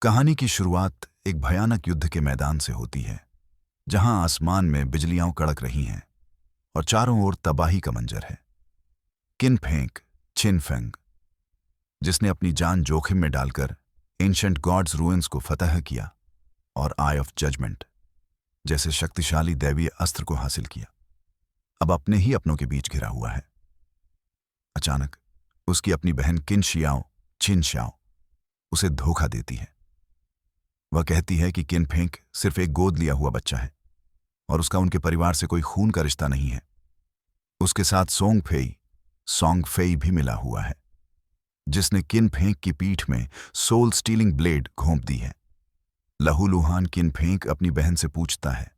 कहानी की शुरुआत एक भयानक युद्ध के मैदान से होती है, जहां आसमान में बिजलियां कड़क रही हैं और चारों ओर तबाही का मंजर है। किन फेंग छिन फेंग, जिसने अपनी जान जोखिम में डालकर एंशंट गॉड्स रूइंस को फतह किया और आई ऑफ जजमेंट जैसे शक्तिशाली दैवीय अस्त्र को हासिल किया, अब अपने ही अपनों के बीच घिरा हुआ है। अचानक उसकी अपनी बहन किन शियाओ छिन शाओ उसे धोखा देती है। वह कहती है कि किन फेंग सिर्फ एक गोद लिया हुआ बच्चा है और उसका उनके परिवार से कोई खून का रिश्ता नहीं है। उसके साथ सोंग फेई भी मिला हुआ है, जिसने किन फेंग की पीठ में सोल स्टीलिंग ब्लेड घोंप दी है। लहूलुहान किन फेंग अपनी बहन से पूछता है,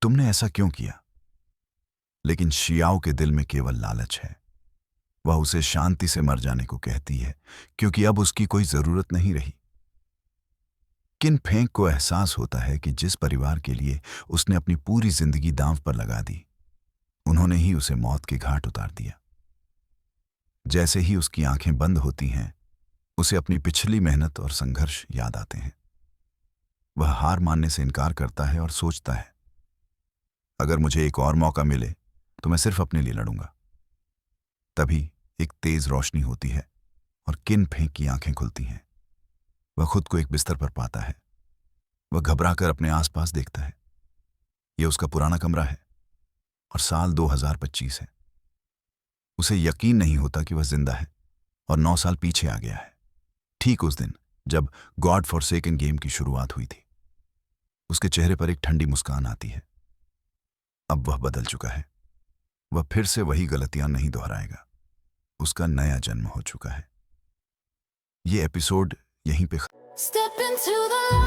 तुमने ऐसा क्यों किया? लेकिन शियाओ के दिल में केवल लालच है। वह उसे शांति से मर जाने को कहती है, क्योंकि अब उसकी कोई जरूरत नहीं रही। किन फेंग को एहसास होता है कि जिस परिवार के लिए उसने अपनी पूरी जिंदगी दांव पर लगा दी, उन्होंने ही उसे मौत के घाट उतार दिया। जैसे ही उसकी आंखें बंद होती हैं, उसे अपनी पिछली मेहनत और संघर्ष याद आते हैं। वह हार मानने से इनकार करता है और सोचता है, अगर मुझे एक और मौका मिले तो मैं सिर्फ अपने लिए लड़ूंगा। तभी एक तेज रोशनी होती है और किन फेंग की आंखें खुलती हैं। वह खुद को एक बिस्तर पर पाता है। वह घबराकर अपने आसपास देखता है। यह उसका पुराना कमरा है और साल 2025 है। उसे यकीन नहीं होता कि वह जिंदा है और 9 साल पीछे आ गया है, ठीक उस दिन जब गॉड फॉरसेकन गेम की शुरुआत हुई थी। उसके चेहरे पर एक ठंडी मुस्कान आती है। अब वह बदल चुका है। वह फिर से वही गलतियां नहीं दोहराएगा। उसका नया जन्म हो चुका है। ये एपिसोड यहीं पे Step into the